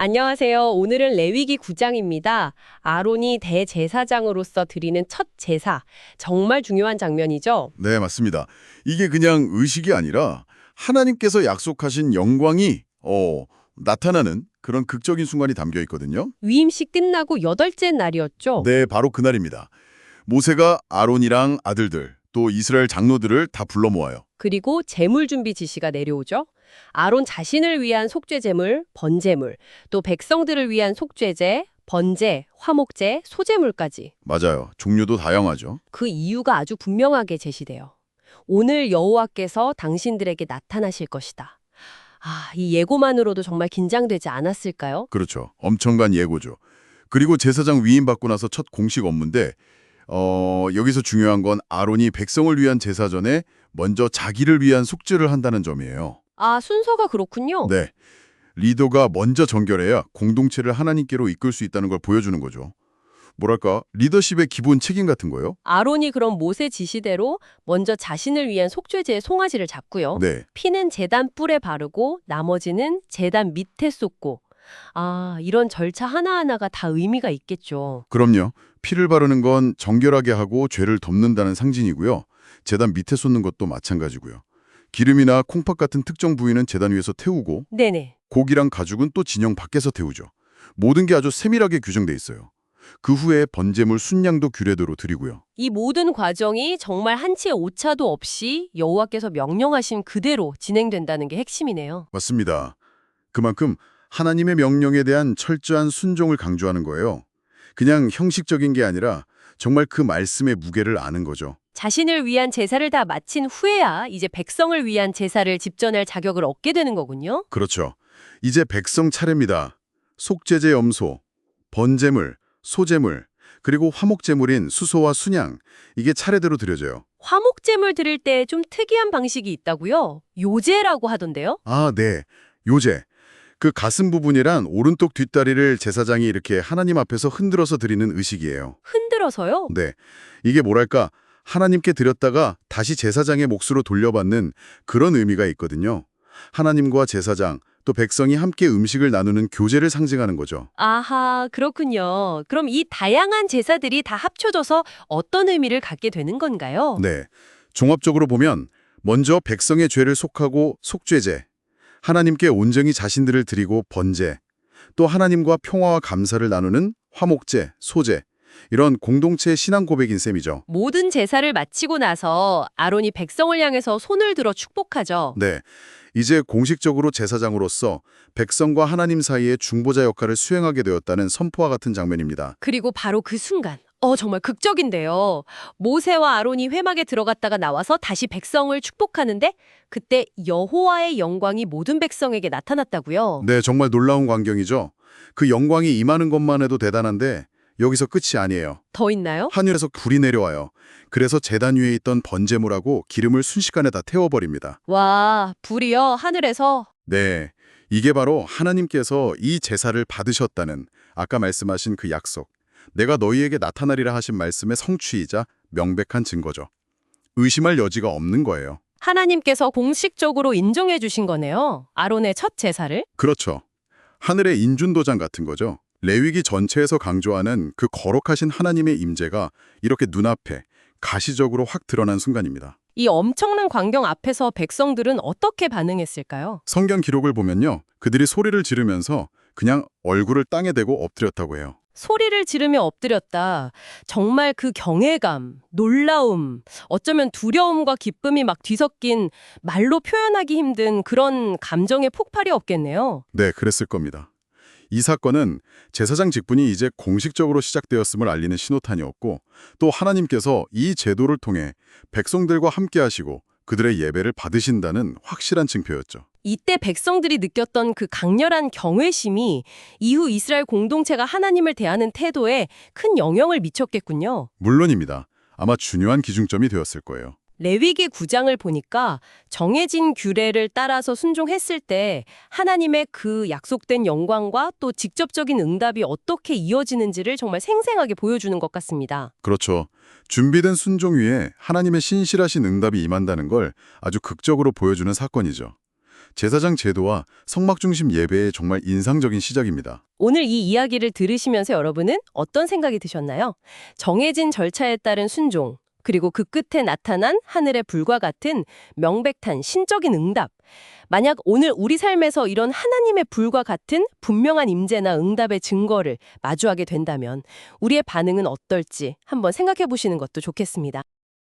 안녕하세요. 오늘은 레위기 9장입니다. 아론이 대제사장으로서 드리는 첫 제사. 정말 중요한 장면이죠? 네, 맞습니다. 이게 그냥 의식이 아니라 하나님께서 약속하신 영광이 나타나는 그런 극적인 순간이 담겨 있거든요. 위임식 끝나고 여덟째 날이었죠? 네, 바로 그날입니다. 모세가 아론이랑 아들들, 또 이스라엘 장로들을 다 불러 모아요. 그리고 제물 준비 지시가 내려오죠? 아론 자신을 위한 속죄 제물, 번제물, 또 백성들을 위한 속죄제, 번제, 화목제, 소제물까지. 맞아요. 종류도 다양하죠. 그 이유가 아주 분명하게 제시돼요. 오늘 여호와께서 당신들에게 나타나실 것이다. 이 예고만으로도 정말 긴장되지 않았을까요? 그렇죠. 엄청난 예고죠. 그리고 제사장 위임 받고 나서 첫 공식 업무인데 여기서 중요한 건 아론이 백성을 위한 제사 전에 먼저 자기를 위한 속죄를 한다는 점이에요. 순서가 그렇군요. 네. 리더가 먼저 정결해야 공동체를 하나님께로 이끌 수 있다는 걸 보여주는 거죠. 뭐랄까, 리더십의 기본 책임 같은 거요? 아론이 그럼 모세 지시대로 먼저 자신을 위한 속죄제의 송아지를 잡고요. 네. 피는 제단 뿔에 바르고 나머지는 제단 밑에 쏟고. 이런 절차 하나하나가 다 의미가 있겠죠. 그럼요. 피를 바르는 건 정결하게 하고 죄를 덮는다는 상징이고요. 제단 밑에 쏟는 것도 마찬가지고요. 기름이나 콩팥 같은 특정 부위는 제단 위에서 태우고 네네. 고기랑 가죽은 또 진영 밖에서 태우죠. 모든 게 아주 세밀하게 규정돼 있어요. 그 후에 번제물 순양도 규례대로 드리고요. 이 모든 과정이 정말 한치의 오차도 없이 여호와께서 명령하신 그대로 진행된다는 게 핵심이네요. 맞습니다. 그만큼 하나님의 명령에 대한 철저한 순종을 강조하는 거예요. 그냥 형식적인 게 아니라 정말 그 말씀의 무게를 아는 거죠. 자신을 위한 제사를 다 마친 후에야 이제 백성을 위한 제사를 집전할 자격을 얻게 되는 거군요. 그렇죠. 이제 백성 차례입니다. 속죄제 염소, 번제물, 소제물, 그리고 화목제물인 수소와 순양, 이게 차례대로 드려져요. 화목제물 드릴 때 좀 특이한 방식이 있다고요? 요제라고 하던데요? 네. 요제. 그 가슴 부분이란 오른쪽 뒷다리를 제사장이 이렇게 하나님 앞에서 흔들어서 드리는 의식이에요. 흔들어서요? 네. 이게 뭐랄까, 하나님께 드렸다가 다시 제사장의 몫으로 돌려받는 그런 의미가 있거든요. 하나님과 제사장, 또 백성이 함께 음식을 나누는 교제를 상징하는 거죠. 그렇군요. 그럼 이 다양한 제사들이 다 합쳐져서 어떤 의미를 갖게 되는 건가요? 네. 종합적으로 보면 먼저 백성의 죄를 속하고 속죄제, 하나님께 온전히 자신들을 드리고 번제, 또 하나님과 평화와 감사를 나누는 화목제, 소제, 이런 공동체의 신앙 고백인 셈이죠. 모든 제사를 마치고 나서 아론이 백성을 향해서 손을 들어 축복하죠. 네. 이제 공식적으로 제사장으로서 백성과 하나님 사이의 중보자 역할을 수행하게 되었다는 선포와 같은 장면입니다. 그리고 바로 그 순간, 정말 극적인데요. 모세와 아론이 회막에 들어갔다가 나와서 다시 백성을 축복하는데 그때 여호와의 영광이 모든 백성에게 나타났다고요. 네, 정말 놀라운 광경이죠. 그 영광이 임하는 것만 해도 대단한데 여기서 끝이 아니에요. 더 있나요? 하늘에서 불이 내려와요. 그래서 제단 위에 있던 번제물하고 기름을 순식간에 다 태워버립니다. 와, 불이요? 하늘에서? 네, 이게 바로 하나님께서 이 제사를 받으셨다는 아까 말씀하신 그 약속, 내가 너희에게 나타나리라 하신 말씀의 성취이자 명백한 증거죠. 의심할 여지가 없는 거예요. 하나님께서 공식적으로 인정해 주신 거네요. 아론의 첫 제사를. 그렇죠. 하늘의 인준도장 같은 거죠. 레위기 전체에서 강조하는 그 거룩하신 하나님의 임재가 이렇게 눈앞에 가시적으로 확 드러난 순간입니다. 이 엄청난 광경 앞에서 백성들은 어떻게 반응했을까요? 성경 기록을 보면요. 그들이 소리를 지르면서 그냥 얼굴을 땅에 대고 엎드렸다고 해요. 소리를 지르며 엎드렸다. 정말 그 경외감, 놀라움, 어쩌면 두려움과 기쁨이 막 뒤섞인 말로 표현하기 힘든 그런 감정의 폭발이 없겠네요. 네, 그랬을 겁니다. 이 사건은 제사장 직분이 이제 공식적으로 시작되었음을 알리는 신호탄이었고 또 하나님께서 이 제도를 통해 백성들과 함께 하시고 그들의 예배를 받으신다는 확실한 증표였죠. 이때 백성들이 느꼈던 그 강렬한 경외심이 이후 이스라엘 공동체가 하나님을 대하는 태도에 큰 영향을 미쳤겠군요. 물론입니다. 아마 중요한 기준점이 되었을 거예요. 레위기 9장을 보니까 정해진 규례를 따라서 순종했을 때 하나님의 그 약속된 영광과 또 직접적인 응답이 어떻게 이어지는지를 정말 생생하게 보여주는 것 같습니다. 그렇죠. 준비된 순종 위에 하나님의 신실하신 응답이 임한다는 걸 아주 극적으로 보여주는 사건이죠. 제사장 제도와 성막 중심 예배의 정말 인상적인 시작입니다. 오늘 이 이야기를 들으시면서 여러분은 어떤 생각이 드셨나요? 정해진 절차에 따른 순종, 그리고 그 끝에 나타난 하늘의 불과 같은 명백한 신적인 응답. 만약 오늘 우리 삶에서 이런 하나님의 불과 같은 분명한 임재나 응답의 증거를 마주하게 된다면 우리의 반응은 어떨지 한번 생각해 보시는 것도 좋겠습니다.